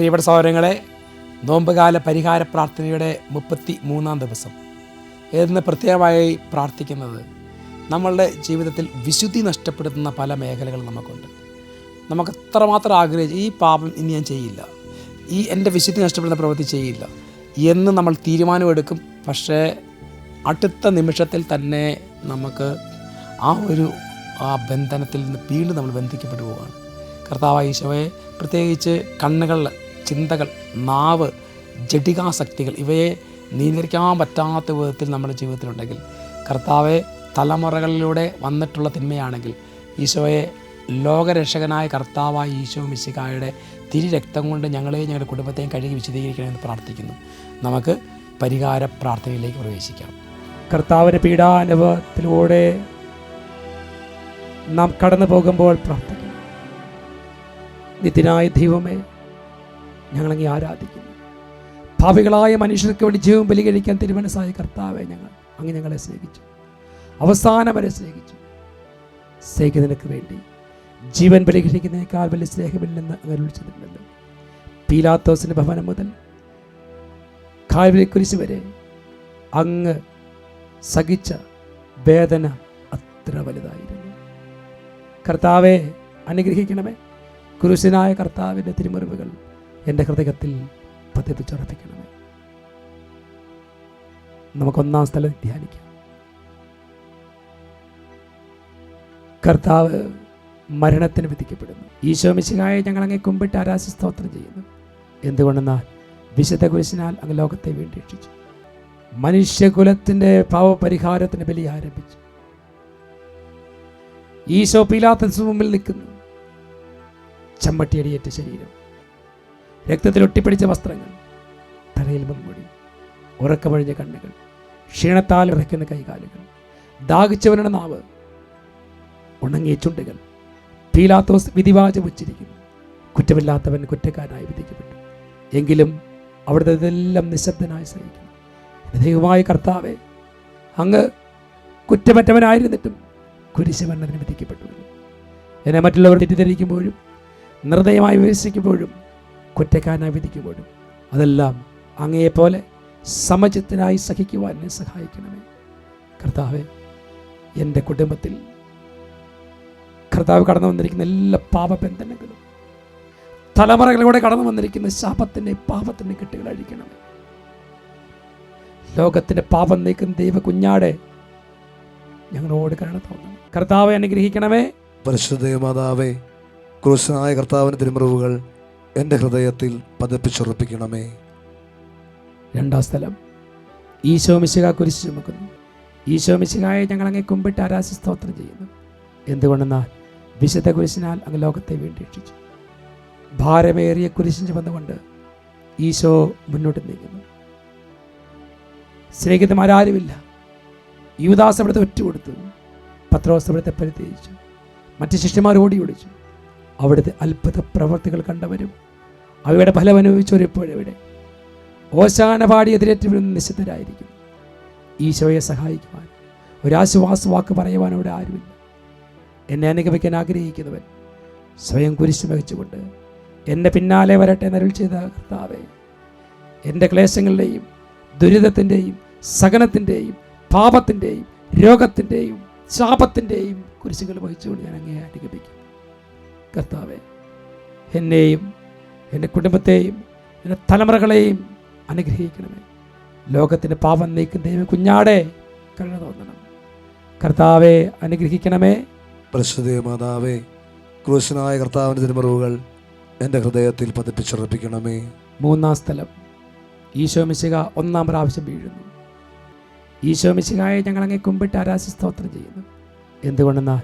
പ്രിയപ്പെട്ട സഹോദരങ്ങളെ, നോമ്പുകാല പരിഹാര പ്രാർത്ഥനയുടെ 33-ാം ദിവസം എന്ന് പ്രത്യേകമായി പ്രാർത്ഥിക്കുന്നത്, നമ്മളുടെ ജീവിതത്തിൽ വിശുദ്ധി നഷ്ടപ്പെടുത്തുന്ന പല മേഖലകളും നമുക്കുണ്ട്. നമുക്ക് എത്രമാത്രം ആഗ്രഹിച്ച് ഈ പാപം ഇനി ഞാൻ ചെയ്യില്ല, ഈ എൻ്റെ വിശുദ്ധി നഷ്ടപ്പെടുന്ന പ്രവൃത്തി ചെയ്യില്ല എന്ന് നമ്മൾ തീരുമാനമെടുക്കും. പക്ഷേ അടുത്ത നിമിഷത്തിൽ തന്നെ നമുക്ക് ആ ബന്ധനത്തിൽ നിന്ന് വീണ്ടും നമ്മൾ ബന്ധിക്കപ്പെട്ടു പോവുകയാണ്. കർത്താവായ ഈശോയെ, പ്രത്യേകിച്ച് കണ്ണുകൾ, ചിന്തകൾ, നാവ്, ജഡികാസക്തികൾ ഇവയെ നിയന്ത്രിക്കാൻ പറ്റാത്ത വിധത്തിൽ നമ്മുടെ ജീവിതത്തിലുണ്ടെങ്കിൽ, കർത്താവെ, തലമുറകളിലൂടെ വന്നിട്ടുള്ള തിന്മയാണെങ്കിൽ, ഈശോയെ, ലോകരക്ഷകനായ കർത്താവായ ഈശോ മിശിഹായുടെ തിരുരക്തം കൊണ്ട് ഞങ്ങളെയും ഞങ്ങളുടെ കുടുംബത്തെയും കഴുകി വിശദീകരിക്കണമെന്ന് പ്രാർത്ഥിക്കുന്നു. നമുക്ക് പരിഹാര പ്രാർത്ഥനയിലേക്ക് പ്രവേശിക്കാം. കർത്താവിൻ്റെ പീഡാനുഭവത്തിലൂടെ നാം കടന്നു പോകുമ്പോൾ പ്രാർത്ഥിക്കുന്നു. നിത്യനായ ദൈവമേ, ഞങ്ങളങ്ങേ ആരാധിക്കുന്നു. പാപികളായ മനുഷ്യർക്ക് വേണ്ടി ജീവൻ ബലി കഴിക്കാൻ തിരുമനസ്സായ കർത്താവെ, അങ്ങ് ഞങ്ങളെ സ്നേഹിച്ചു, അവസാനം വരെ സ്നേഹിച്ചു. സ്നേഹിക്കുന്നതിനൊക്കെ വേണ്ടി ജീവൻ ബലി കഴിക്കുന്നതിനേക്കാൾ വലിയ സ്നേഹമില്ലെന്ന് അങ്ങനെ വിളിച്ചിട്ടുണ്ടല്ലോ. പീലാത്തോസിൻ്റെ ഭവനം മുതൽ കാൽവരി കുരിശ് വരെ അങ്ങ് സഹിച്ച വേദന അത്ര വലുതായിരുന്നു. കർത്താവെ, അനുഗ്രഹിക്കണമേ. കുരിശനായ കർത്താവിൻ്റെ തിരുമുറിവുകൾ എൻ്റെ ഹൃദയത്തിൽ പതിപ്പിച്ചുറപ്പിക്കണമേ. നമുക്കൊന്നാം സ്ഥലം ധ്യാനിക്കാം. കർത്താവ് മരണത്തിന് വിധിക്കപ്പെടുന്നു. ഈശോ മിശിഹായെ ഞങ്ങൾ അങ്ങേ കുമ്പിട്ട് ആരാധി സ്തോത്രം ചെയ്യുന്നു. എന്തുകൊണ്ടെന്നാൽ വിശുദ്ധ കുരിശിനാൽ അങ്ങ് ലോകത്തെ വീണ്ടെടുത്തു. മനുഷ്യകുലത്തിൻ്റെ പാവപരിഹാരത്തിന് ബലി ആരംഭിച്ചു. ഈശോ പീലാത്തോസിന് മുമ്പിൽ നിൽക്കുന്നു. ചമ്മട്ടിയടിയേറ്റ ശരീരം, രക്തത്തിൽ ഒട്ടിപ്പിടിച്ച വസ്ത്രങ്ങൾ, തലയിൽ മുൻമുടി, ഉറക്കമഴിഞ്ഞ കണ്ണുകൾ, ക്ഷീണത്താൽ വിറയ്ക്കുന്ന കൈകാലുകൾ, ദാഹിച്ചവരുടെ നാവ്, ഉണങ്ങിയ ചുണ്ടുകൾ. പീലാത്തോസ് വിധിവാചകം ഉച്ചരിക്കുന്നു. കുറ്റമില്ലാത്തവൻ കുറ്റക്കാരനായി വിധിക്കപ്പെട്ടു. എങ്കിലും അവിടുത്തെ ഇതെല്ലാം നിശബ്ദനായി സഹിക്കുന്നു. ദൈവമായ കർത്താവെ, അങ്ങ് കുറ്റമറ്റവനായിരുന്നിട്ടും കുരിശ് മരണത്തിന് വിധിക്കപ്പെട്ടു. എന്നെ മറ്റുള്ളവർ തെറ്റിദ്ധരിക്കുമ്പോഴും നിർദ്ദയമായി വിമർശിക്കുമ്പോഴും കുറ്റക്കാരനായി വിധിക്കുമ്പോഴും അതെല്ലാം അങ്ങയെപ്പോലെ സമചിത്തനായി സഹിക്കുവാൻ എന്നെ സഹായിക്കണമേ. കർത്താവെ, എൻ്റെ കുടുംബത്തിൽ കർത്താവ് കടന്നു വന്നിരിക്കുന്ന എല്ലാ പാപബന്ധനങ്ങളും, തലമുറകളിലൂടെ കടന്നു വന്നിരിക്കുന്ന ശാപത്തിൻ്റെ പാപത്തിൻ്റെ കെട്ടുകൾ അഴിക്കണമേ. ലോകത്തിൻ്റെ പാപം നീക്കുന്ന ദൈവ കുഞ്ഞാടെ ഞങ്ങളോട് കരുണ തോന്നണം. കർത്താവെ, അനുഗ്രഹിക്കണമേ. പരിശുദ്ധ മാതാവേ, ക്രൂശനായ കർത്താവിൻ്റെ തിരുമുറിവുകൾ എൻ്റെ ഹൃദയത്തിൽ പതിപ്പിച്ചുറപ്പിക്കണമേ. രണ്ടാം സ്ഥലം, ഈശോ മിശിഹാ കുരിശ് ചുമക്കുന്നു. ഈശോ മിശിഹായെ ഞങ്ങൾ അങ്ങേ കുമ്പിട്ട് ആരാധി സ്തോത്രം ചെയ്യുന്നു. എന്തുകൊണ്ടെന്നാൽ വിശുദ്ധ കുരിശിനാൽ അങ്ങ് ലോകത്തെ വീണ്ടെടുത്തു. ഭാരമേറിയ കുരിശിൻ ചുമന്നുകൊണ്ട് ഈശോ മുന്നോട്ട് നീങ്ങുന്നു. സ്നേഹിതന്മാരാരുമില്ല. യൂദാസ് അവിടുത്തെ ഒറ്റുകൊടുത്തു. പത്രോസ് അവിടുത്തെ പരിത്യജിച്ചു. മറ്റ് ശിഷ്യന്മാർ ഓടി ഒളിച്ചു. അവിടുത്തെ അത്ഭുത പ്രവർത്തികൾ കണ്ടവരും അവയുടെ ഫലം അനുഭവിച്ചവരിപ്പോഴെവിടെ? ഓശാന പാടി എതിരേറ്റവരും നിശ്ചിതരായിരിക്കും. ഈശോയെ സഹായിക്കുവാൻ, ഒരാശ്വാസ വാക്ക് പറയുവാൻ അവിടെ ആരുമില്ല. എന്നെ അനുഗമിക്കാൻ ആഗ്രഹിക്കുന്നവൻ സ്വയം കുരിശ് വഹിച്ചുകൊണ്ട് എൻ്റെ പിന്നാലെ വരട്ടെ എന്നരുൾ ചെയ്ത കർത്താവേ, എൻ്റെ ക്ലേശങ്ങളുടെയും ദുരിതത്തിൻ്റെയും സഹനത്തിൻ്റെയും പാപത്തിൻ്റെയും രോഗത്തിൻ്റെയും ശാപത്തിൻ്റെയും കുരിശുകൾ വഹിച്ചുകൊണ്ട് ഞാൻ അങ്ങേ അനുഗമിക്കും. കർത്താവേ, എന്നെയും എൻ്റെ കുടുംബത്തെയും എൻ്റെ തലമുറകളെയും അനുഗ്രഹിക്കണമേ. ലോകത്തിൻ്റെ പാപം നീക്കുന്ന ദൈവ കുഞ്ഞാടെ കരുണ തോന്നണം. കർത്താവെ, അനുഗ്രഹിക്കണമേ. പരിശുദ്ധ മാതാവേ, ക്രൂശനായ കർത്താവിൻ്റെ തിരുമുറിവുകൾ എൻ്റെ ഹൃദയത്തിൽ പതിപ്പിച്ചുറപ്പിക്കണമേ. മൂന്നാം സ്ഥലം, ഈശോ മിശിഹ ഒന്നാം പ്രാവശ്യം വീഴുന്നു. ഈശോ മിശിഹായെ ഞങ്ങൾ അങ്ങേ കുമ്പിട്ട് ആരാധി സ്തോത്രം ചെയ്യുന്നു. എന്തുകൊണ്ടെന്നാൽ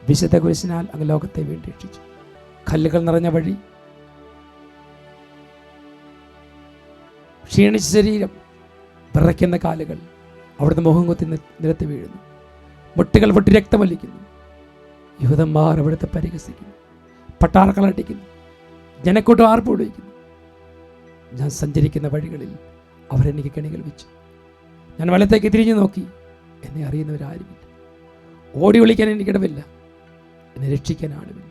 വിശുദ്ധ കുരിശിനാൽ അങ്ങ് ലോകത്തെ വീണ്ടെടുത്തു. കല്ലുകൾ നിറഞ്ഞ വഴി, ക്ഷീണിച്ച ശരീരം, വിറയ്ക്കുന്ന കാലുകൾ, അവിടുന്ന് മുഖം കുത്തി നിരത്തി വീഴുന്നു. മുട്ടുകൾ പൊട്ടി രക്തമൊലിക്കുന്നു. യൂദന്മാർ അവിടുത്തെ പരിഹസിക്കുന്നു. പട്ടാളക്കളടിക്കുന്നു. ജനക്കൂട്ടം ആർപ്പുവിളിക്കുന്നു. ഞാൻ സഞ്ചരിക്കുന്ന വഴികളിൽ അവരെനിക്ക് കെണികൾ വെച്ചു. ഞാൻ വലത്തേക്ക് തിരിഞ്ഞു നോക്കി, എന്നെ അറിയുന്നവരാരുമില്ല. ഓടി വിളിക്കാൻ എനിക്കിടമില്ല. എന്നെ രക്ഷിക്കാൻ ആളുമില്ല.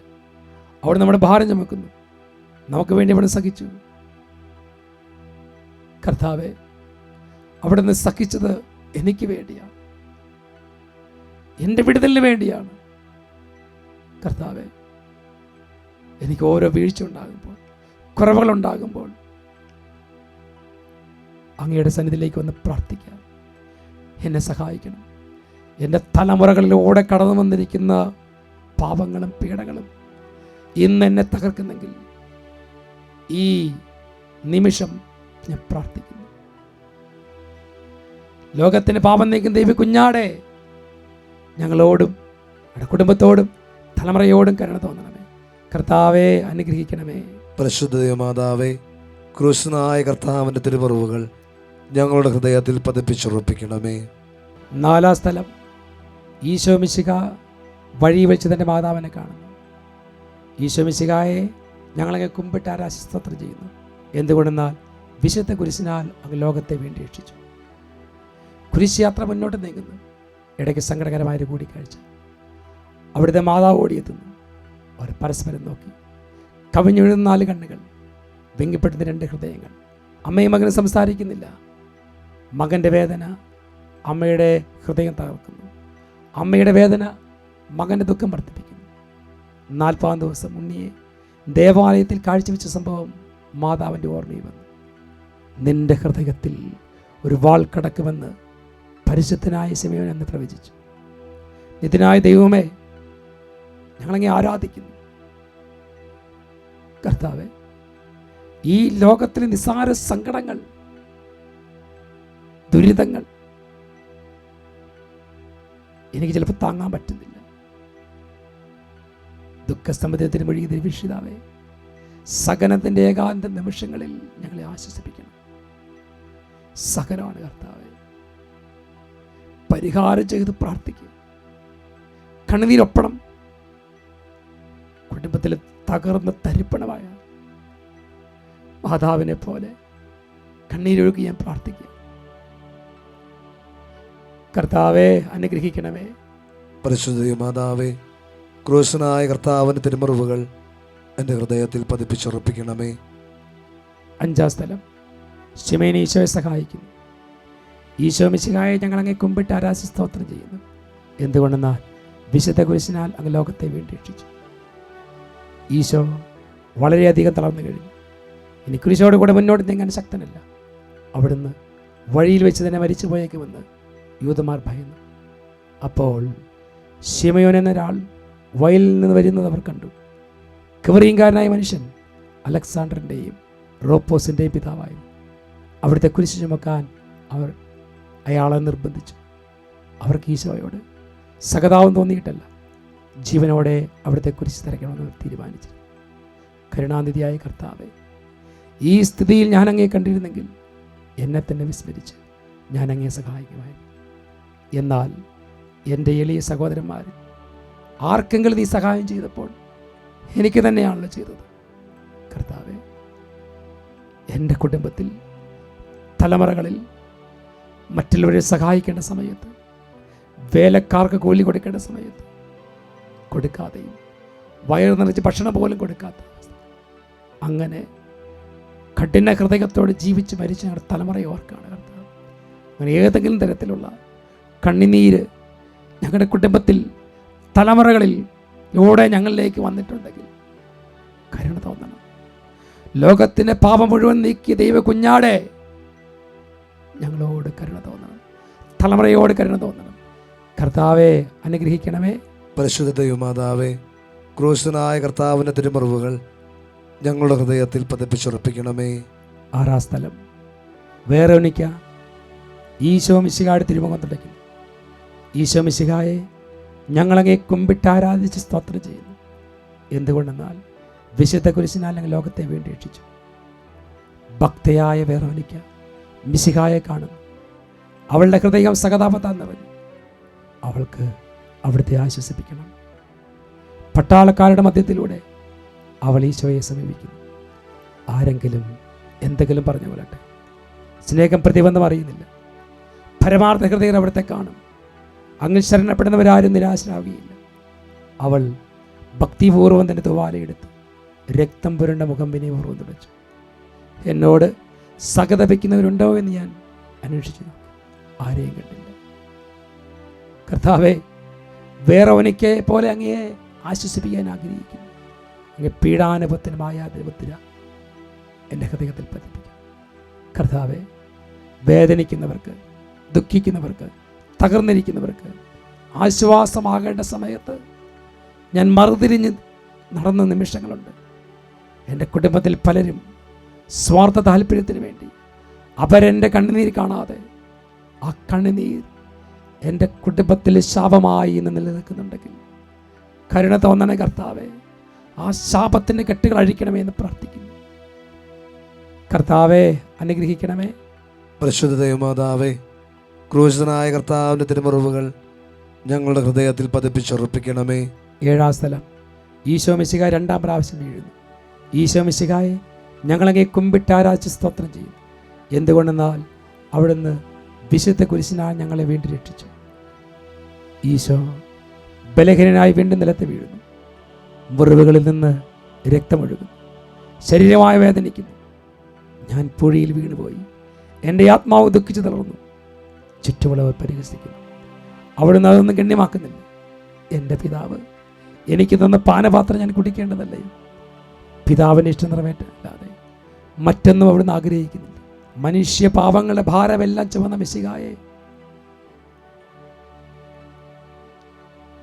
അവിടെ നമ്മുടെ ഭാരം ചുമക്കുന്നു. നമുക്ക് വേണ്ടി അവിടെ സഹിച്ചു. കർത്താവെ, അവിടുന്ന് സഹിച്ചത് എനിക്ക് വേണ്ടിയാണ്, എൻ്റെ വിടുതലിന് വേണ്ടിയാണ്. കർത്താവെ, എനിക്ക് ഓരോ വീഴ്ച ഉണ്ടാകുമ്പോൾ, കുറവുകളുണ്ടാകുമ്പോൾ അങ്ങയുടെ സന്നിധിയിലേക്ക് വന്ന് പ്രാർത്ഥിക്കാം. എന്നെ സഹായിക്കണം. എൻ്റെ തലമുറകളിലൂടെ കടന്നു വന്നിരിക്കുന്ന പാപങ്ങളും പീഡകളും ഇന്ന് എന്നെ തകർക്കുന്നെങ്കിൽ ഈ നിമിഷം ഞാൻ പ്രാർത്ഥിക്കുന്നു. ലോകത്തിന് പാപം നീക്കുന്ന ദൈവ കുഞ്ഞാടെ, ഞങ്ങളോടും നമ്മുടെ കുടുംബത്തോടും തലമുറയോടും കരുണ തോന്നണമേ. കർത്താവെ, അനുഗ്രഹിക്കണമേ. പരിശുദ്ധ മാതാവേ, ക്രൂശനായ കർത്താവിൻ്റെ തിരുമുറിവുകൾ ഞങ്ങളുടെ ഹൃദയത്തിൽ പതിപ്പിച്ചുറപ്പിക്കണമേ. 4-ാം സ്ഥലം, ഈശോ മിശിഹ വഴി വെച്ച് തൻ്റെ മാതാവിനെ കാണുന്നു. ഈശോ മിശിഹായെ ഞങ്ങളങ്ങ് കുമ്പിട്ട് ആരാശസ്തോത്രം ചെയ്യുന്നു. എന്തുകൊണ്ടെന്നാൽ വിശുദ്ധ കുരിശിനാൽ അങ്ങ് ലോകത്തെ വേണ്ടി രക്ഷിച്ചു. കുരിശ് യാത്ര മുന്നോട്ട് നീങ്ങുന്നു. ഇടയ്ക്ക് സങ്കടകരമായൊരു കൂടിക്കാഴ്ച. അവിടുത്തെ മാതാവ് ഓടിയെത്തുന്നു. അവർ പരസ്പരം നോക്കി. കവിഞ്ഞൊഴുന്ന 4 കണ്ണുകൾ, വെങ്കിപ്പെടുന്ന 2 ഹൃദയങ്ങൾ. അമ്മയും മകനും സംസാരിക്കുന്നില്ല. മകൻ്റെ വേദന അമ്മയുടെ ഹൃദയം തകർക്കുന്നു. അമ്മയുടെ വേദന മകൻ്റെ ദുഃഖം വർദ്ധിപ്പിക്കുന്നു. 40-ാം ദിവസം ഉണ്ണിയെ ദേവാലയത്തിൽ കാഴ്ചവെച്ച സംഭവം മാതാവിൻ്റെ ഓർമ്മയിൽ വന്നു. നിന്റെ ഹൃദയത്തിൽ ഒരു വാൾ കടക്കുമെന്ന് പരിശുദ്ധനായ ശിമയോൻ എന്ന് പ്രവചിച്ചു. നിത്യനായ ദൈവമേ, ഞങ്ങളങ്ങെ ആരാധിക്കുന്നു. കർത്താവേ, ഈ ലോകത്തിലെ നിസ്സാര സങ്കടങ്ങൾ, ദുരിതങ്ങൾ എനിക്ക് ചിലപ്പോൾ താങ്ങാൻ പറ്റുന്നില്ല. ദുഃഖസമുദ്രത്തിന് മുഴുകി ദൈവീക്ഷിതാവേ, സഹനത്തിൻ്റെ ഏകാന്ത നിമിഷങ്ങളിൽ ഞങ്ങളെ ആശ്വസിപ്പിക്കണം. സഹനമാണ് കർത്താവേ. പരിഹാരം ചെയ്ത് പ്രാർത്ഥിക്കുക. കണ്ണുനീരൊപ്പണം. കുടുംബത്തിലെ തകർന്ന തരിപ്പണമായ മാതാവിനെ പോലെ കണ്ണീരൊഴുകി ഞാൻ പ്രാർത്ഥിക്കുക. കർത്താവെ, അനുഗ്രഹിക്കണമേ. പരിശുദ്ധ മാതാവേ, ക്രൂശനായ കർത്താവിൻ്റെ തിരുമുറിവുകൾ എൻ്റെ ഹൃദയത്തിൽ പതിപ്പിച്ചുറപ്പിക്കണമേ. 5-ാം സ്ഥലം, ശിമേനെ ഈശോയെ സഹായിക്കുന്നു. ഈശോ മിശിഹായെ ഞങ്ങളങ്ങെ കുമ്പിട്ട് ആരാധി സ്തോത്രം ചെയ്യുന്നു. എന്തുകൊണ്ടെന്നാൽ വിശുദ്ധ കുരിശിനാൽ അങ്ങ് ലോകത്തെ വേണ്ടി രക്ഷിച്ചു. ഈശോ വളരെയധികം തളർന്നു കഴിഞ്ഞു. ഇനി കുരിശോട് കൂടെ മുന്നോട്ട് നീങ്ങാൻ ശക്തനല്ല. അവിടുന്ന് വഴിയിൽ വെച്ച് തന്നെ മരിച്ചു പോയേക്കുമെന്ന് യൂതന്മാർ ഭയന്നു. അപ്പോൾ ശിമയോൻ എന്നൊരാൾ വയലിൽ നിന്ന് വരുന്നത് അവർ കണ്ടു. കിവറിയങ്കാരനായ മനുഷ്യൻ അലക്സാണ്ടറിൻ്റെയും റോപ്പോസിൻ്റെയും പിതാവായിരുന്നു. അവിടുത്തെ കുരിശ് ചുമക്കാൻ അവർ അയാളെ നിർബന്ധിച്ചു. അവർക്ക് ഈശോയോട് സഹതാപം തോന്നിയിട്ടല്ല, ജീവനോടെ അവിടുത്തെ കുരിശ് തിരക്കണമെന്ന് തീരുമാനിച്ചു. കരുണാനിധിയായ കർത്താവേ, ഈ സ്ഥിതിയിൽ ഞാൻ അങ്ങേ കണ്ടിരുന്നെങ്കിൽ എന്നെ തന്നെ വിസ്മരിച്ച് ഞാൻ അങ്ങേ സഹായിക്കുമായിരുന്നു. എന്നാൽ എൻ്റെ എളിയ സഹോദരന്മാർ ആർക്കെങ്കിലും നീ സഹായം ചെയ്തപ്പോൾ എനിക്ക് തന്നെയാണല്ലോ ചെയ്തത്. കർത്താവേ, എൻ്റെ കുടുംബത്തിൽ തലമുറകളിൽ മറ്റുള്ളവരെ സഹായിക്കേണ്ട സമയത്ത്, വേലക്കാർക്ക് കൂലി കൊടുക്കേണ്ട സമയത്ത് കൊടുക്കാതെയും വയറ് നിറച്ച് ഭക്ഷണം പോലും കൊടുക്കാത്ത അവസ്ഥ, അങ്ങനെ കഠിന ഹൃദയത്തോടെ ജീവിച്ച് മരിച്ച ഞങ്ങളുടെ തലമുറയെ ഓർക്കാണ് കർത്താവ്. അങ്ങനെ ഏതെങ്കിലും തരത്തിലുള്ള കണ്ണിനീര് ഞങ്ങളുടെ കുടുംബത്തിൽ തലമുറകളിൽ ലൂടെ ഞങ്ങളിലേക്ക് വന്നിട്ടുണ്ടെങ്കിൽ കരുണ തോന്നണം. ലോകത്തിൻ്റെ പാപം മുഴുവൻ നീക്കിയ ദൈവ കുഞ്ഞാടെ, ഞങ്ങളോട് കരുണ തോന്നണം. തലമുറയോട് കരുണ തോന്നണം. കർത്താവെ, അനുഗ്രഹിക്കണമേ. പരിശുദ്ധ ദൈവമാതാവേ, ക്രൂശനായ കർത്താവിൻ്റെ തിരുമുറിവുകൾ ഞങ്ങളുടെ ഹൃദയത്തിൽ പതിപ്പിച്ചുറപ്പിക്കണമേ. 6-ാം സ്ഥലം, വേറോനിക്ക ഈശോ മിശിഹായുടെ തിരുമുഖം തുടയ്ക്കുന്നു. ഈശോ മിശിഹായെ ഞങ്ങളങ്ങേ കുമ്പിട്ട് ആരാധിച്ച് സ്തോത്രം ചെയ്യുന്നു. എന്തുകൊണ്ടെന്നാൽ വിശുദ്ധ കുരിശിനാൽ ഞങ്ങൾ ലോകത്തെ വേണ്ടി രക്ഷിച്ചു. ഭക്തയായ വേറോനിക്ക മിശിഹായെ കാണുന്നു. അവളുടെ ഹൃദയം സഹതാപത്താൽ നിറഞ്ഞു. അവൾക്ക് അവിടുത്തെ ആശ്വസിപ്പിക്കണം. പട്ടാളക്കാരുടെ മധ്യത്തിലൂടെ അവൾ ഈശോയെ സമീപിക്കുന്നു. ആരെങ്കിലും എന്തെങ്കിലും പറഞ്ഞു കൊള്ളട്ടെ, സ്നേഹം പ്രതിബന്ധം അറിയുന്നില്ല. പരമാർത്ഥ ഹൃദയം അവിടുത്തെ കാണും. അങ്ങ് ശരണപ്പെടുന്നവരാരും നിരാശരാകുകയില്ല. അവൾ ഭക്തിപൂർവ്വം തന്നെ തുവാലയെടുത്ത് രക്തം പുരണ്ട മുഖം വിനയപൂർവ്വം തുടച്ചു. എന്നോട് സഹതപിക്കുന്നവരുണ്ടോ എന്ന് ഞാൻ അന്വേഷിച്ചു നോക്കി. ആരെയും കണ്ടില്ല. കർത്താവേ, വേറെ ഒനിക്കെ പോലെ അങ്ങയെ ആശ്വസിപ്പിക്കാൻ ആഗ്രഹിക്കുന്നു. അങ്ങ് പീഡാനുഭവത്തിനുമായ ദൈവത്തിന എൻ്റെ ഹൃദയത്തിൽ പതിപ്പിക്കും. കർത്താവെ, വേദനിക്കുന്നവർക്ക്, ദുഃഖിക്കുന്നവർക്ക്, തകർന്നിരിക്കുന്നവർക്ക് ആശ്വാസമാകേണ്ട സമയത്ത് ഞാൻ മറുതിരിഞ്ഞ് നടന്ന നിമിഷങ്ങളുണ്ട്. എൻ്റെ കുടുംബത്തിൽ പലരും സ്വാർത്ഥ താല്പര്യത്തിന് വേണ്ടി അവരെൻ്റെ കണ്ണുനീർ കാണാതെ ആ കണ്ണുനീർ എൻ്റെ കുടുംബത്തിൽ ശാപമായി ഇന്ന് നിലനിൽക്കുന്നുണ്ടെങ്കിൽ കരുണ തോന്നണേ കർത്താവെ, ആ ശാപത്തിൻ്റെ കെട്ടുകൾ അഴിക്കണമേ എന്ന് പ്രാർത്ഥിക്കുന്നു. കർത്താവെ, അനുഗ്രഹിക്കണമേ. പരിശുദ്ധ ദൈവമാതാവേ, ക്രൂശനായ കർത്താവിൻ്റെ തിരുമുറിവുകൾ ഞങ്ങളുടെ ഹൃദയത്തിൽ പതിപ്പിച്ചുറപ്പിക്കണമേ. 7-ാം സ്ഥലം, ഈശോ മിശിഹായ 2-ാം പ്രാവശ്യം വീഴുന്നു. ഈശോ മിശിഹായെ ഞങ്ങളങ്ങേ കുമ്പിട്ടാരാധിച്ച് സ്തോത്രം ചെയ്യും. എന്തുകൊണ്ടെന്നാൽ അവിടുന്ന് വിശുദ്ധ കുരിശിനാൽ ഞങ്ങളെ വീണ്ടും രക്ഷിച്ചു. ഈശോ ബലഹീനനായി വീണ്ടും നിലത്ത് വീഴുന്നു. മുറിവുകളിൽ നിന്ന് രക്തമൊഴുകുന്നു. ശരീരമായി വേദനിക്കുന്നു. ഞാൻ പുഴയിൽ വീണുപോയി. എൻ്റെ ആത്മാവ് ദുഃഖിച്ചു തളർന്നു. ചുറ്റുമുള്ളവർ പരിഹസിക്കുന്നു. അവിടുന്ന് അതൊന്നും ഗണ്യമാക്കുന്നില്ല. എൻ്റെ പിതാവ് എനിക്ക് തന്ന പാനപാത്രം ഞാൻ കുടിക്കേണ്ടതല്ലേ? പിതാവിൻ്റെ ഇഷ്ടം നിറവേറ്റല്ലാതെ മറ്റൊന്നും അവിടുന്ന് ആഗ്രഹിക്കുന്നില്ല. മനുഷ്യ പാപങ്ങളുടെ ഭാരമെല്ലാം ചുമന്ന മിശിഹായെ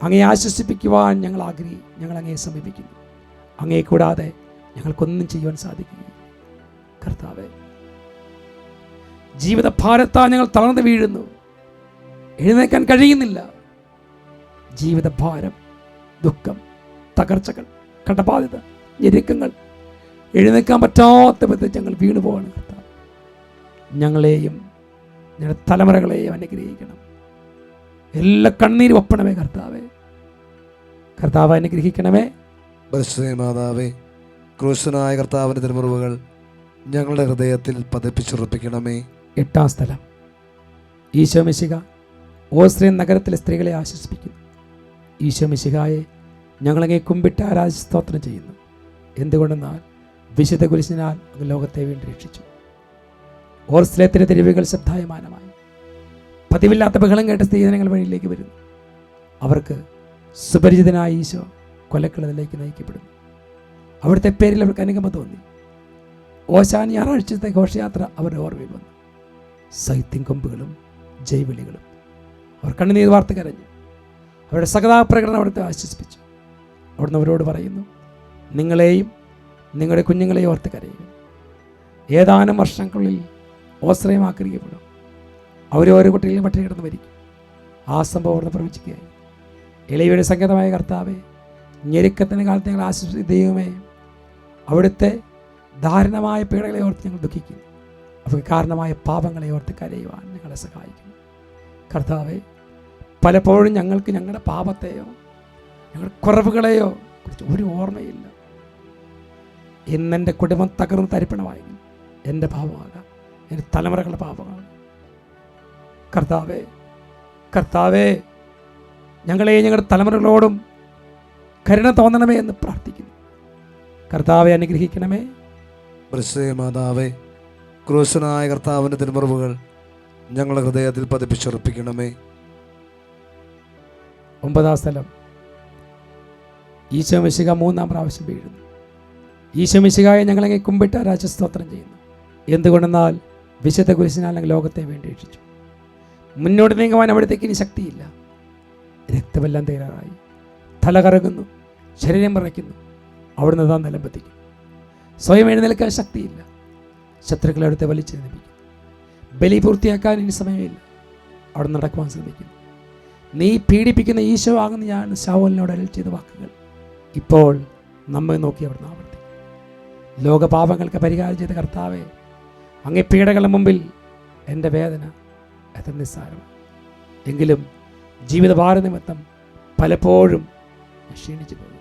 അങ്ങയെ ആശ്വസിപ്പിക്കുവാൻ ഞങ്ങൾ അങ്ങയെ സമീപിക്കുന്നു. അങ്ങയെ കൂടാതെ ഞങ്ങൾക്കൊന്നും ചെയ്യുവാൻ സാധിക്കുകയില്ല. കർത്താവേ, ജീവിത ഭാരത്താൽ ഞങ്ങൾ തളർന്നു വീഴുന്നു. എഴുന്നേക്കാൻ കഴിയുന്നില്ല. ജീവിത ഭാരം, ദുഃഖം, തകർച്ചകൾ, കടബാധ്യത, ഞെരുക്കങ്ങൾ, എഴുന്നേക്കാൻ പറ്റാത്ത വിധത്തിൽ ഞങ്ങൾ വീണു പോവാണ്. കർത്താവ്, ഞങ്ങളെയും ഞങ്ങളുടെ തലമുറകളെയും അനുഗ്രഹിക്കണം. എല്ലാ കണ്ണീരും ഒപ്പണമേ കർത്താവേ. കർത്താവ് അനുഗ്രഹിക്കണമേ. പരിശുദ്ധ മാതാവേ, ക്രൂശനായ കർത്താവിൻ്റെ തിരുമുറിവുകൾ ഞങ്ങളുടെ ഹൃദയത്തിൽ പതിപ്പിച്ചുറപ്പിക്കണമേ. 8-ാം സ്ഥലം, ഈശോ മിശിഹ ഓസ്ട്രിയൻ നഗരത്തിലെ സ്ത്രീകളെ ആശ്വസിപ്പിക്കുന്നു. ഈശോ മിശിഹായെ ഞങ്ങളങ്ങേ കുമ്പിട്ട് ആരാധിച്ച് സ്തോത്രം ചെയ്യുന്നു. എന്തുകൊണ്ടെന്നാൽ വിശുദ്ധ കുരിശിനാൽ അങ്ങ് ലോകത്തെ വീണ്ടും രക്ഷിച്ചു. ഓർസ്ലേത്തിൻ്റെ തെരുവുകൾ ശബ്ദായമാനമായി. പതിവില്ലാത്ത ബഹളം കേട്ട സ്ത്രീജനങ്ങൾ വഴിയിലേക്ക് വരുന്നു. അവർക്ക് സുപരിചിതനായ ഈശോ കൊലക്കളത്തിലേക്ക് നയിക്കപ്പെടുന്നു. അവിടുത്തെ പേരിൽ അവർക്ക് അനുകമ്പ തോന്നി. ഓശാൻ ഞായറാഴ്ചത്തെ ഘോഷയാത്ര അവരുടെ ഓർമ്മയിൽ വന്നു. സൈത്യം കൊമ്പുകളും ജൈവിളികളും. അവർ കണ്ണുനീർ വാർത്ത് കരഞ്ഞു. അവരുടെ സകതാപ്രകടനം അവിടുത്തെ ആശ്വസിപ്പിച്ചു. അവിടുന്ന് അവരോട് പറയുന്നു, നിങ്ങളെയും നിങ്ങളുടെ കുഞ്ഞുങ്ങളെയും ഓർത്ത് കരയുക. ഏതാനും വർഷങ്ങളിൽ ഓശ്രയം ആക്രമിക്കപ്പെടും. ഓരോ കുട്ടികളും പട്ടിണി കിടന്ന് മരിക്കും. ആ സംഭവം അവിടുന്ന് പ്രവചിക്കുകയായി. ഇളയുടെ സംഗീതമായ കർത്താവെ, ഞെരുക്കത്തിൻ്റെ കാലത്ത് ഞങ്ങൾ ആശ്വസിച്ച ദൈവമേ, അവിടുത്തെ ദാരുണമായ പീഡകളെ ഓർത്ത് ഞങ്ങൾ ദുഃഖിക്കുന്നു. അവർക്ക് കാരണമായ പാപങ്ങളെ ഓർത്ത് കരയുവാൻ ഞങ്ങളെ സഹായിക്കുന്നു. കർത്താവെ, പലപ്പോഴും ഞങ്ങൾക്ക് ഞങ്ങളുടെ പാപത്തെയോ ഞങ്ങളുടെ കുറവുകളെയോ കുറിച്ച് ഒരു ഓർമ്മയില്ല. ഇന്നെൻ്റെ കുടുംബം തകർന്ന് തരിപ്പണമായെങ്കിൽ എൻ്റെ പാപമാകാം, എൻ്റെ തലമുറകളുടെ പാപമാണ്. കർത്താവേ, കർത്താവേ, ഞങ്ങളെയും ഞങ്ങളുടെ തലമുറകളോടും കരുണ തോന്നണമേ എന്ന് പ്രാർത്ഥിക്കുന്നു. കർത്താവെ, അനുഗ്രഹിക്കണമേ. പരിശുദ്ധ മാതാവേ, ക്രൂശനായ കർത്താവിൻ്റെ തിരുമുറിവുകൾ ഞങ്ങളുടെ ഹൃദയത്തിൽ പതിപ്പിച്ചുറപ്പിക്കണമേ. 9-ാം സ്ഥലം, ഈശോ മിശിഹ 3-ാം പ്രാവശ്യം വീഴുന്നു. ഈശോ മിശിഹായെ ഞങ്ങളങ്ങേ കുമ്പിട്ട് ആരാധിച്ച് സ്തോത്രം ചെയ്യുന്നു. എന്തുകൊണ്ടെന്നാൽ വിശുദ്ധ കുരിശിനാൽ ഞങ്ങൾ ലോകത്തെ വേണ്ടി രക്ഷിച്ചു. മുന്നോട്ട് നീങ്ങുവാൻ അവിടത്തേക്ക് ഇനി ശക്തിയില്ല. രക്തമെല്ലാം തയ്യാറായി. തല കറങ്ങുന്നു, ശരീരം വിറയ്ക്കുന്നു. അവിടുന്ന് താൻ നിലമ്പത്തിക്കും. സ്വയം എഴുന്നേൽക്കാൻ ശക്തിയില്ല. ശത്രുക്കളെ അവിടുത്തെ വലിച്ചെഴുന്നേൽപ്പിക്കും. ബലി പൂർത്തിയാക്കാൻ ഇനി സമയമില്ല. അവിടെ നടക്കുവാൻ ശ്രമിക്കുന്നു. നീ പീഡിപ്പിക്കുന്ന ഈശോ ആകുന്ന ഞാൻ ശൗലിനോട് അരുളി ചെയ്ത വാക്കുകൾ ഇപ്പോൾ നമ്മെ നോക്കി അവിടുന്ന് ആവർത്തിക്കും. ലോകപാപങ്ങൾക്ക് പരിഹാരം ചെയ്ത കർത്താവെ, അങ്ങേ പീഡകളുടെ മുമ്പിൽ എൻ്റെ വേദന എത്ര നിസ്സാരമാണ്. എങ്കിലും ജീവിതഭാര നിമിത്തം പലപ്പോഴും ക്ഷീണിച്ചു പോകും.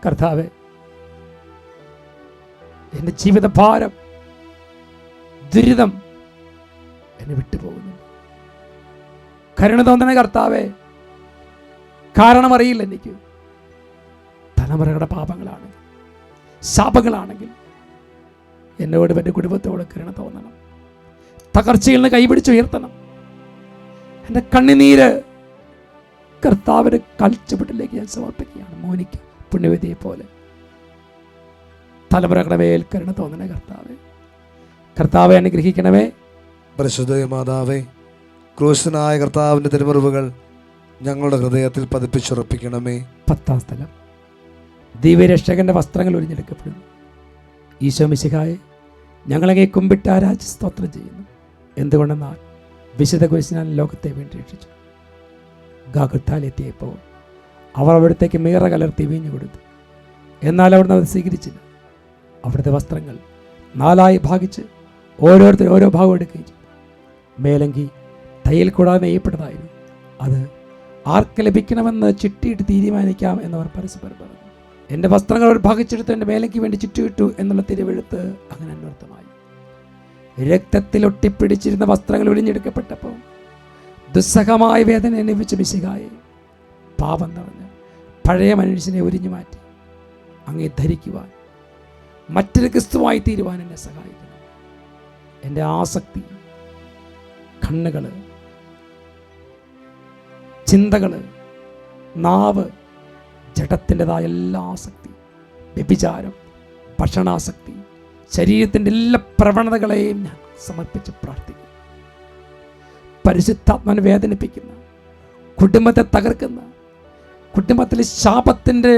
കർത്താവെ, എൻ്റെ ജീവിതഭാരം, ദുരിതം എന്നെ വിട്ടുപോകുന്നു. കരുണ തോന്നണേ കർത്താവെ. കാരണമറിയില്ല എനിക്ക്. തലമുറകളുടെ പാപങ്ങളാണെങ്കിൽ, ശാപങ്ങളാണെങ്കിൽ എന്നോടും എൻ്റെ കുടുംബത്തോട് കരുണ തോന്നണം. തകർച്ചയിൽ നിന്ന് കൈപിടിച്ചുയർത്തണം. എൻ്റെ കണ്ണുനീര് കർത്താവിൻ്റെ കാൽച്ചുവട്ടിലേക്ക് ഞാൻ സമർപ്പിക്കുകയാണ്. മോനിക്ക് പുണ്യവതിയെ പോലെ തലമുറകളുടെ മേൽ കരുണ തോന്നണേ കർത്താവേ. കർത്താവെ അനുഗ്രഹിക്കണമേ. പരിശുദ്ധ മാതാവേ, ക്രൂശനായ കർത്താവിൻ്റെ തിരുമുറിവുകൾ ഞങ്ങളുടെ ഹൃദയത്തിൽ പതിപ്പിച്ചുറപ്പിക്കണമേ. 10-ാം സ്ഥലം, ദിവ്യരക്ഷകന്റെ വസ്ത്രങ്ങൾ ഉരിഞ്ഞെടുക്കപ്പെടുന്നു. ഈശോ മിശിഹായെ, ഞങ്ങളങ്ങേ കുമ്പിട്ട് ആരാധിച്ച് സ്തോത്രം ചെയ്യുന്നു. എന്തുകൊണ്ടെന്നാൽ വിശുദ്ധ കുരിശിനാൽ ലോകത്തെ വീണ്ടും രക്ഷിച്ചു. ഗാഗുത്താലെത്തിയപ്പോൾ അവർ അവിടത്തേക്ക് മീറ കലർത്തി വീഞ്ഞു കൊടുത്തു. എന്നാൽ അവിടുന്ന് അത് സ്വീകരിച്ചില്ല. അവിടുത്തെ വസ്ത്രങ്ങൾ 4 ഭാഗിച്ച് ഓരോരുത്തരും ഓരോ ഭാഗം എടുക്കുകയും ചെയ്തു. മേലങ്കി തയ്യൽ കൂടാതെ നെയ്യപ്പെട്ടതായിരുന്നു. അത് ആർക്ക് ലഭിക്കണമെന്ന് ചിട്ടിയിട്ട് തീരുമാനിക്കാം എന്നവർ പരസ്പരം പറഞ്ഞു. എൻ്റെ വസ്ത്രങ്ങൾ അവർ ഭാഗിച്ചെടുത്ത് എൻ്റെ മേലയ്ക്ക് വേണ്ടി ചുറ്റുവിട്ടു എന്നുള്ള തിരുവെഴുത്ത് അങ്ങനെ അന്വർത്ഥമായി. രക്തത്തിൽ ഒട്ടിപ്പിടിച്ചിരുന്ന വസ്ത്രങ്ങൾ ഒഴിഞ്ഞെടുക്കപ്പെട്ടപ്പോൾ ദുസ്സഹമായ വേദന അനുഭവിച്ച മിശിഹായെ, പാപം നിറഞ്ഞ് പഴയ മനുഷ്യനെ ഉരിഞ്ഞു മാറ്റി അങ്ങേ ധരിക്കുവാൻ, മറ്റൊരു ക്രിസ്തുവായി തീരുവാൻ എന്നെ സഹായിക്കണം. എൻ്റെ ആസക്തി, കണ്ണുകൾ, ചിന്തകൾ, നാവ്, ജഡത്തിൻ്റെതായ എല്ലാ ആസക്തി, വ്യഭിചാരം, ഭക്ഷണാസക്തി, ശരീരത്തിൻ്റെ എല്ലാ പ്രവണതകളെയും ഞാൻ സമർപ്പിച്ച് പ്രാർത്ഥിക്കുന്നു. പരിശുദ്ധാത്മാവിനെ വേദനിപ്പിക്കുന്ന, കുടുംബത്തെ തകർക്കുന്ന, കുടുംബത്തിലെ ശാപത്തിൻ്റെ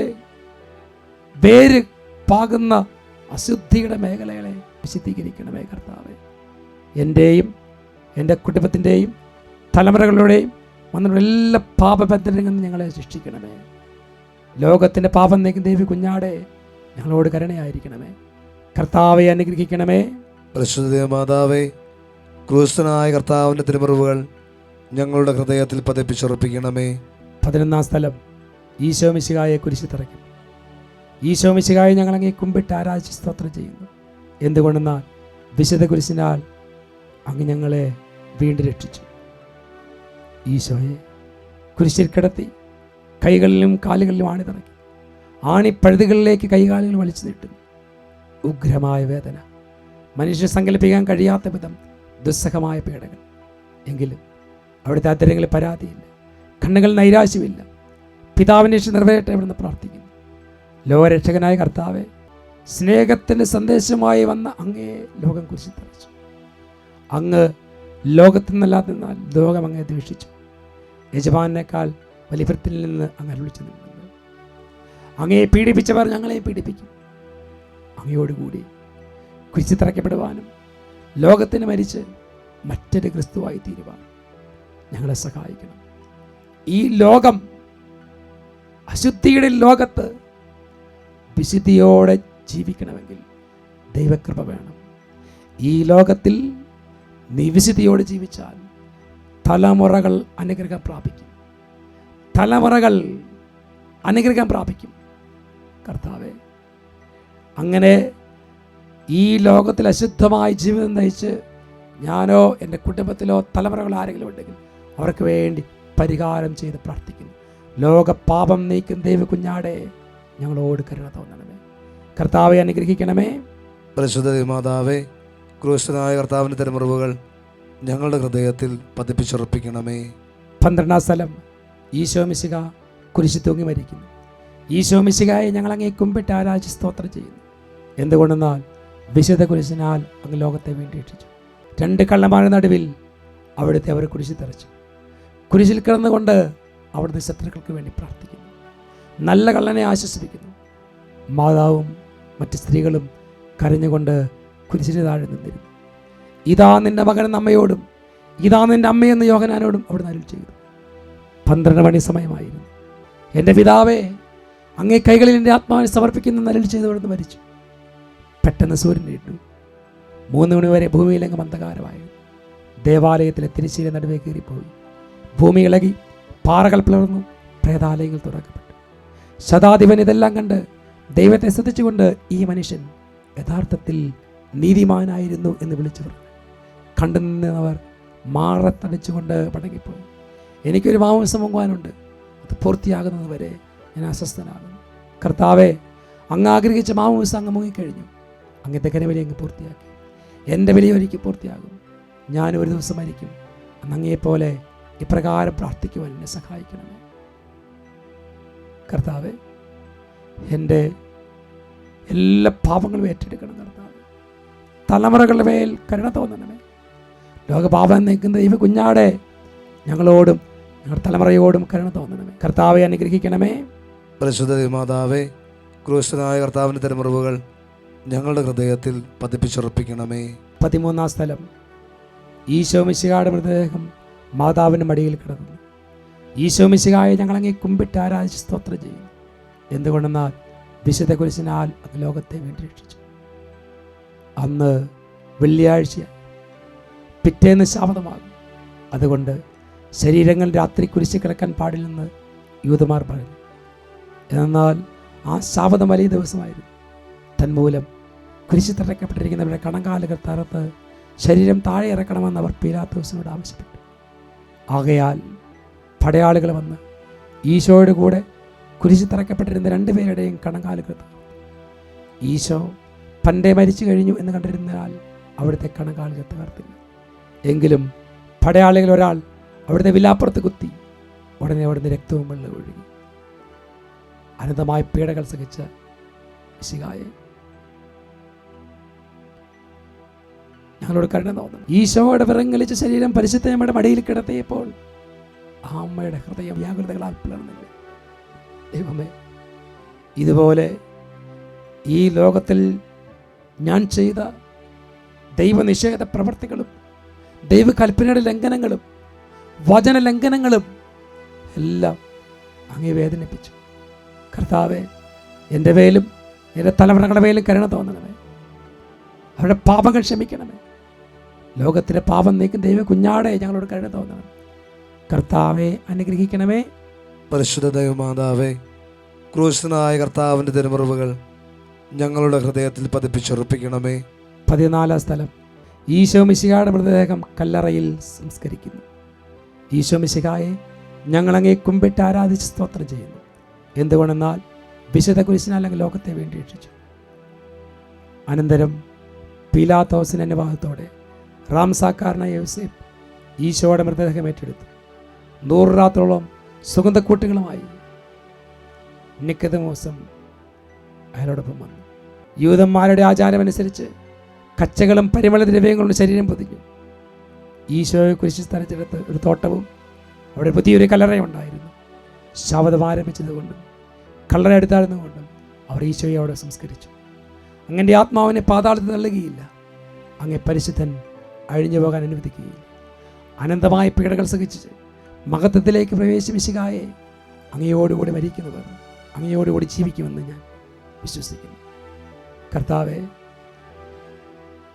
വേര് പാകുന്ന അശുദ്ധിയുടെ മേഖലകളെ വിശദീകരിക്കണമേ കർത്താവേ. എൻ്റെയും എൻ്റെ കുടുംബത്തിൻ്റെയും തലമുറകളുടെയും വന്നുള്ള എല്ലാ പാപബന്ധനങ്ങളിൽ നിന്ന് ഞങ്ങളെ രക്ഷിക്കണമേ. ലോകത്തിൻ്റെ പാപം നീക്കുന്ന ദേവി കുഞ്ഞാടെ ഞങ്ങളോട് കരുണയായിരിക്കണമേ. കർത്താവെ അനുഗ്രഹിക്കണമേ. പരിശുദ്ധ മാതാവേ, ക്രൂശനായ കർത്താവിൻ്റെ തിരുമുറിവുകൾ ഞങ്ങളുടെ ഹൃദയത്തിൽ പതിപ്പിച്ചുറപ്പിക്കണമേ. 11-ാം സ്ഥലം, ഈശോ മിശിഹായെ കുരിശിൽ തറയ്ക്കും. ഈശോ മിശിഹായെ ഞങ്ങളങ്ങേ കുമ്പിട്ട് ആരാധിച്ച് സ്തോത്രം ചെയ്യുന്നു. എന്തുകൊണ്ടെന്നാൽ വിശുദ്ധ കുരിശിനാൽ അങ്ങ് ഞങ്ങളെ വീണ്ടും രക്ഷിച്ചു. ഈശോയെ കുരിശിൽ കിടത്തി കൈകളിലും കാലുകളിലും ആണി തറക്കി ആണിപ്പഴുതുകളിലേക്ക് കൈകാലുകൾ വലിച്ചു നീട്ടുന്നു. ഉഗ്രമായ വേദന, മനുഷ്യനെ സങ്കല്പിക്കാൻ കഴിയാത്ത വിധം ദുസ്സഹമായ പീഡകൾ. എങ്കിലും അവിടുത്തെ അധരങ്ങളിൽ പരാതിയില്ല, കണ്ണുകൾ നൈരാശ്യമില്ല. പിതാവിനെ നിറവേറ്റ ഇവിടുന്ന് പ്രാർത്ഥിക്കുന്നു. ലോകരക്ഷകനായ കർത്താവെ, സ്നേഹത്തിൻ്റെ സന്ദേശമായി വന്ന അങ്ങയെ ലോകം കുരിശിൽ തറച്ചു. അങ്ങ് ലോകത്തിൽ നിന്നല്ലാതെ നിന്നാൽ ലോകം അങ്ങയെ ദ്വേഷിച്ചു. യജമാനേക്കാൾ വലിയ ഭൃത്തിൽ നിന്ന് അങ്ങ് അരുളിച്ചു നിന്നത്. അങ്ങയെ പീഡിപ്പിച്ചവർ ഞങ്ങളെ പീഡിപ്പിക്കും. അങ്ങയോടുകൂടി കുരിശിൽ തറയ്ക്കപ്പെടുവാനും ലോകത്തിന് മരിച്ച് മറ്റൊരു ക്രിസ്തുവായി തീരുവാൻ ഞങ്ങളെ സഹായിക്കണം. ഈ ലോകം, അശുദ്ധിയുടെ ലോകത്ത് വിശുദ്ധിയോടെ ജീവിക്കണമെങ്കിൽ ദൈവകൃപ വേണം. ഈ ലോകത്തിൽ നീ വിശുദ്ധിയോടെ ജീവിച്ചാൽ തലമുറകൾ അനുഗ്രഹം പ്രാപിക്കും. തലമുറകൾ അനുഗ്രഹം പ്രാപിക്കും. കർത്താവേ, അങ്ങനെ ഈ ലോകത്തിൽ അശുദ്ധമായ ജീവിതം നയിച്ച് ഞാനോ എൻ്റെ കുടുംബത്തിലോ തലമുറകൾ ആരെങ്കിലും ഉണ്ടെങ്കിൽ അവർക്ക് വേണ്ടി പരിഹാരം ചെയ്ത് പ്രാർത്ഥിക്കുന്നു. ലോക പാപം നീക്കും ദൈവ കുഞ്ഞാടെ ഞങ്ങളോട് കരുണ തോന്നണമേ. കർത്താവെ അനുഗ്രഹിക്കണമേ. പരിശുദ്ധ മാതാവേ, ക്രൂശനായ കർത്താവിൻ്റെ തിരുമുറിവുകൾ ഞങ്ങളുടെ ഹൃദയത്തിൽ പതിപ്പിച്ചുറപ്പിക്കണമേ. 12-ാം സ്ഥലം, ഈശോ മിശിഹ കുരിശിൽ തൂങ്ങി മരിക്കുന്നു. ഈശോ മിശിഹായെ ഞങ്ങൾ അങ്ങേ കുമ്പിട്ട് ആരാധിച്ച് സ്തോത്രം ചെയ്യുന്നു. എന്തുകൊണ്ടെന്നാൽ വിശുദ്ധ കുരിശിനാൽ അങ്ങ് ലോകത്തെ വീണ്ടും രക്ഷിച്ചു. 2 കള്ളന്മാരുടെ നടുവിൽ അവിടുത്തെ അവർ കുരിശിൽ തറച്ചു. കുരിശിൽ കിടന്നുകൊണ്ട് അവിടുത്തെ ശത്രുക്കൾക്ക് വേണ്ടി പ്രാർത്ഥിക്കുന്നു. നല്ല കള്ളനെ ആശ്വസിപ്പിക്കുന്നു. മാതാവും മറ്റ് സ്ത്രീകളും കരഞ്ഞുകൊണ്ട് കുരിശിന് താഴെ നിന്നിരുന്നു. ഇതാ നിന്റെ മകൻ അമ്മയോടും ഇതാ നിന്റെ അമ്മയെന്ന് യോഹന്നാനോടും അവിടുന്ന് അരുളി ചെയ്തു. 12 മണി സമയമായിരുന്നു. എൻ്റെ പിതാവേ, അങ്ങേ കൈകളിൽ എൻ്റെ ആത്മാവിനെ സമർപ്പിക്കുന്ന അരുളി ചെയ്ത് അവിടുന്ന് മരിച്ചു. പെട്ടെന്ന് സൂര്യൻ ഇട്ടു. 3 മണി വരെ ഭൂമിയിലെങ്ങും അന്ധകാരമായിരുന്നു. ദേവാലയത്തിലെ തിരശ്ശീല നടുവേ കയറിപ്പോയി. ഭൂമി ഇളകി, പാറകൾ പിളർന്നു, പ്രേതാലയങ്ങൾ തുറക്കപ്പെട്ടു. ശതാധിപൻ ഇതെല്ലാം കണ്ട് ദൈവത്തെ സ്തുതിച്ചുകൊണ്ട് ഈ മനുഷ്യൻ യഥാർത്ഥത്തിൽ നീതിമാനായിരുന്നു എന്ന് വിളിച്ചു പറഞ്ഞു. കണ്ടു നിന്നവർ മാറത്തടിച്ചുകൊണ്ട് മടങ്ങിപ്പോയി. എനിക്കൊരു മാംസം മുങ്ങുവാനുണ്ട്, അത് പൂർത്തിയാകുന്നത് വരെ ഞാൻ അസ്വസ്ഥനാകുന്നു. കർത്താവെ, അങ്ങ് ആഗ്രഹിച്ച മാംസം അങ്ങ് മുങ്ങിക്കഴിഞ്ഞു. അങ്ങനത്തെ കരവിലി അങ്ങ് പൂർത്തിയാക്കി. എൻ്റെ വിലയും ഒരിക്കൽ പൂർത്തിയാകും. ഞാൻ ഒരു ദിവസം മരിക്കും. അന്ന് അങ്ങേപ്പോലെ ഇപ്രകാരം പ്രാർത്ഥിക്കുവാൻ എന്നെ സഹായിക്കണമേ. കർത്താവേ, എൻ്റെ എല്ലാ പാപങ്ങളും ഏറ്റെടുക്കണം കർത്താവേ. തലമുറകളുടെ മേൽ കരുണ തോന്നണമേ. ലോകപാപം നീക്കുന്ന ദൈവ കുഞ്ഞാടെ ഞങ്ങളോടും ഞങ്ങളുടെ തലമുറയോടും കരുണ തോന്നണമേ. കർത്താവെ അനുഗ്രഹിക്കണമേ. പരിശുദ്ധ മാതാവേ, ക്രൂശനായ കർത്താവിൻ്റെ തിരുമുറിവുകൾ ഞങ്ങളുടെ ഹൃദയത്തിൽ പതിപ്പിച്ചുറപ്പിക്കണമേ. 13-ാം സ്ഥലം. ഈശോ മിശിഹായുടെ മൃതദേഹം മാതാവിൻ്റെ മടിയിൽ കിടന്നു. ഈശോ മിശിഹായെ ഞങ്ങളങ്ങേ കുമ്പിട്ട് ആരാധിച്ച് സ്തോത്രം ചെയ്യുന്നു. എന്തുകൊണ്ടെന്നാൽ വിശുദ്ധ കുരിശിനാൽ അങ്ങ് ലോകത്തെ വേണ്ടി രക്ഷിച്ചു. അന്ന് വെള്ളിയാഴ്ചയായി, പിറ്റേന്ന് ശാബതമാകും. അതുകൊണ്ട് ശരീരങ്ങൾ രാത്രി കുരിശി കിടക്കാൻ പാടില്ലെന്ന് യൂതന്മാർ പറഞ്ഞു. എന്നാൽ ആ ശാബതം വലിയ ദിവസമായിരുന്നു. തന്മൂലം കുരിശി തറയ്ക്കപ്പെട്ടിരിക്കുന്നവരുടെ കണങ്കാലുകൾ തറത്ത് ശരീരം താഴെ ഇറക്കണമെന്ന് അവർ പീലാത്തോസിനോട് ആവശ്യപ്പെട്ടു. ആകയാൽ പടയാളികൾ വന്ന് ഈശോയുടെ കൂടെ കുരിശി തറയ്ക്കപ്പെട്ടിരുന്ന രണ്ടുപേരുടെയും കണങ്കാലുകൾ തകർത്തു. ഈശോ പണ്ടേ മരിച്ചു കഴിഞ്ഞു എന്ന് കണ്ടിരുന്നാൽ അവിടുത്തെ കണങ്കാലുകൾ തകർത്തില്ല. എങ്കിലും പടയാളികൾ ഒരാൾ അവിടുത്തെ വിലാപ്പുറത്ത് കുത്തി. ഉടനെ അവിടുന്ന് രക്തവും വെള്ളം ഒഴുകി. അനന്തമായ പീഡകൾ സഹിച്ച മിശിഹായെ ഞങ്ങളോട് കരുണ തോന്നണം. ഈശോയുടെ വിറങ്ങലിച്ച ശരീരം പരിശുദ്ധമ്മയുടെ മടിയിൽ കിടത്തിയപ്പോൾ ആ അമ്മയുടെ ഹൃദയം വ്യാകുലതകളാൽ പിളർന്നില്ല. ദൈവമേ, ഇതുപോലെ ഈ ലോകത്തിൽ ഞാൻ ചെയ്ത ദൈവനിഷേധ പ്രവർത്തികളും ദൈവകൽപ്പനയുടെ ലംഘനങ്ങളും വചന ലംഘനങ്ങളും എല്ലാം അങ്ങേ വേദനിപ്പിച്ചു. കർത്താവെ, എൻ്റെ മേലും എൻ്റെ തലമുറകളുടെ മേലും കരുണ തോന്നണമേ. അവരുടെ പാപങ്ങൾ ക്ഷമിക്കണമേ. ലോകത്തിൻ്റെ പാപം നീക്കും ദൈവ കുഞ്ഞാടെ ഞങ്ങളോട് കരുണ തോന്നണം. കർത്താവെ അനുഗ്രഹിക്കണമേ. പരിശുദ്ധ ദൈവമാതാവേ, ക്രൂശനായ കർത്താവിൻ്റെ തിരുമുറിവുകൾ ഞങ്ങളുടെ ഹൃദയത്തിൽ പതിപ്പിച്ചുറപ്പിക്കണമേ. 14-ാം സ്ഥലം. ഈശോ മിശിഹായുടെ മൃതദേഹം കല്ലറയിൽ സംസ്കരിക്കുന്നു. ഈശോ മിശിഹായെ ഞങ്ങളങ്ങേ കുമ്പിട്ട് ആരാധിച്ച് സ്തോത്രം ചെയ്യുന്നു. എന്തുകൊണ്ടെന്നാൽ വിശുദ്ധ കുരിശിനാൽ അങ്ങ് ലോകത്തെ വേണ്ടി രക്ഷിച്ചു. അനന്തരം പീലാത്തോസിൻ്റെ അനുവാദത്തോടെ റാംസാക്കാരനായ യോസേഫ് ഈശോയുടെ മൃതദേഹം ഏറ്റെടുത്തു. 100 രാത്രോളം സുഗന്ധക്കൂട്ടുകളുമായി നിക്കോദെമോസും അയാളോടൊപ്പം വന്നു. യൂദന്മാരുടെ ആചാരമനുസരിച്ച് കച്ചകളും പരിമള ദ്രവ്യങ്ങളുടെ ശരീരം പൊതിഞ്ഞു. ഈശോയെ കുരിശിൽ തറച്ചെടുത്ത് ഒരു തോട്ടവും അവിടെ പുതിയൊരു കല്ലറയുണ്ടായിരുന്നു. ശാബതം ആരംഭിച്ചതുകൊണ്ടും കല്ലറ എടുത്തായിരുന്നുകൊണ്ടും അവർ ഈശോയെ അവിടെ സംസ്കരിച്ചു. അങ്ങൻ്റെ ആത്മാവിനെ പാതാളത്തിൽ തള്ളുകയില്ല. അങ്ങേ പരിശുദ്ധൻ അഴിഞ്ഞു പോകാൻ അനുവദിക്കുകയില്ല. അനന്തമായ പീഡകൾ സഹിച്ച് മഹത്വത്തിലേക്ക് പ്രവേശിക്കായെ അങ്ങയോടുകൂടി മരിക്കുന്നവർ അങ്ങയോടുകൂടി ജീവിക്കുമെന്ന് ഞാൻ വിശ്വസിക്കുന്നു. കർത്താവെ,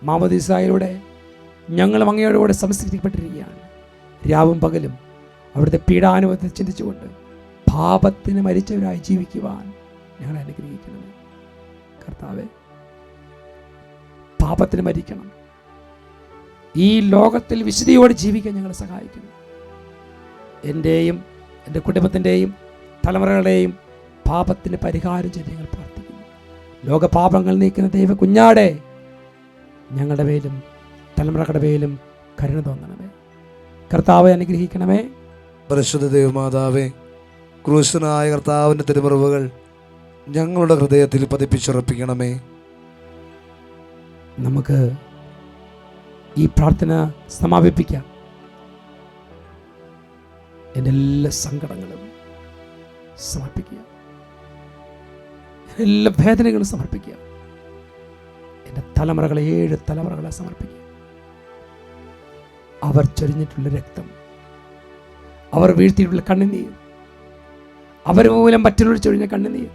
മാമോദീസായിലൂടെ ഞങ്ങളും അങ്ങയോടുകൂടെ സംസ്കരിക്കപ്പെട്ടിരിക്കുകയാണ്. രാവും പകലും അവിടുത്തെ പീഡാനുഭവത്തിൽ ചിന്തിച്ചുകൊണ്ട് പാപത്തിന് മരിച്ചവരായി ജീവിക്കുവാൻ ഞങ്ങളെ അനുഗ്രഹിക്കണമേ. കർത്താവെ, പാപത്തിന് മരിക്കണം. ഈ ലോകത്തിൽ വിശുദ്ധിയോടെ ജീവിക്കാൻ ഞങ്ങളെ സഹായിക്കണം. എൻ്റെയും എൻ്റെ കുടുംബത്തിൻ്റെയും തലമുറകളുടെയും പാപത്തിന് പരിഹാരം ചെയ്ത് ഞങ്ങൾ പ്രാർത്ഥിക്കുന്നു. ലോകപാപങ്ങൾ നീക്കുന്ന ദൈവ കുഞ്ഞാടെ ഞങ്ങളുടെ മേലും തലമുറകളുടെ മേലും കരുണ തോന്നണമേ. കർത്താവെ അനുഗ്രഹിക്കണമേ. പരിശുദ്ധ ദൈവമാതാവേ, ക്രൂശനായ കർത്താവിൻ്റെ തിരുമുറിവുകൾ ഞങ്ങളുടെ ഹൃദയത്തിൽ പതിപ്പിച്ചുറപ്പിക്കണമേ. നമുക്ക് ഈ പ്രാർത്ഥന സമാപിപ്പിക്കാം. എൻ്റെ എല്ലാ സങ്കടങ്ങളും സമർപ്പിക്കുക, എല്ലാ വേദനകളും സമർപ്പിക്കുക. എൻ്റെ തലമുറകളെ 7 തലമുറകളെ സമർപ്പിക്കുക. അവർ ചൊരിഞ്ഞിട്ടുള്ള രക്തം, അവർ വീഴ്ത്തിയിട്ടുള്ള കണ്ണുനീർ, അവർ മൂലം മറ്റുള്ളവർ ചൊരിഞ്ഞ കണ്ണുനീർ,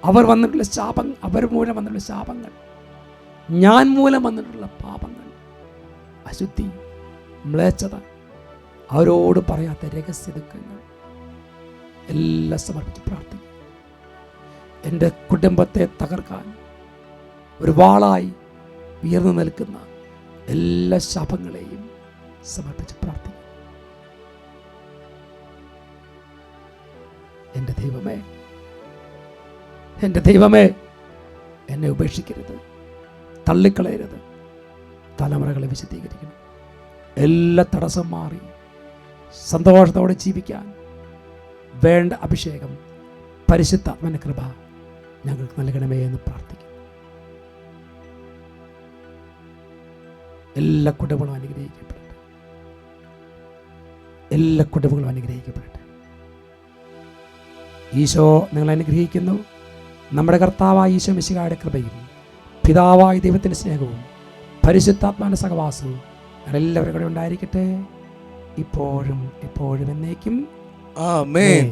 അവർ വന്നിട്ടുള്ള ശാപങ്ങൾ, അവർ മൂലം വന്നിട്ടുള്ള ശാപങ്ങൾ, ഞാൻ മൂലം വന്നിട്ടുള്ള പാപങ്ങൾ, അശുദ്ധി, മ്ലേച്ഛത, അവരോട് പറയാത്ത രഹസ്യ ദുഃഖങ്ങൾ എല്ലാം സമർപ്പിച്ച് പ്രാർത്ഥിക്കും. എൻ്റെ കുടുംബത്തെ തകർക്കാൻ ഒരു വാളായി ഉയർന്നു നിൽക്കുന്ന എല്ലാ ശാപങ്ങളെയും സമർപ്പിച്ച് പ്രാർത്ഥിക്കും. എൻ്റെ ദൈവമേ, എൻ്റെ ദൈവമേ, എന്നെ ഉപേക്ഷിക്കരുത്, തള്ളിക്കളയരുത്. തലമുറകളെ വിശദീകരിക്കണം. എല്ലാ തടസ്സം മാറി സന്തോഷത്തോടെ ജീവിക്കാൻ വേണ്ട അഭിഷേകം, പരിശുദ്ധാത്മന്റെ കൃപ ഞങ്ങൾക്ക് നൽകണമേ എന്ന് പ്രാർത്ഥിക്കുന്നു. എല്ലാ കുടുംബങ്ങളും അനുഗ്രഹിക്കപ്പെടട്ടെ. എല്ലാ കുടുംബങ്ങളും അനുഗ്രഹിക്കപ്പെടട്ടെ. ഈശോ നിങ്ങളെ അനുഗ്രഹിക്കുന്നു. നമ്മുടെ കർത്താവായ ഈശോ മിശിഹായുടെ കൃപയും പിതാവായ ദൈവത്തിൻ്റെ സ്നേഹവും പരിശുദ്ധാത്മാവിന്റെ സഹവാസവും എല്ലാവരും കൂടെ ഉണ്ടായിരിക്കട്ടെ, ഇപ്പോഴും എപ്പോഴും എന്നേക്കും. ആമേൻ.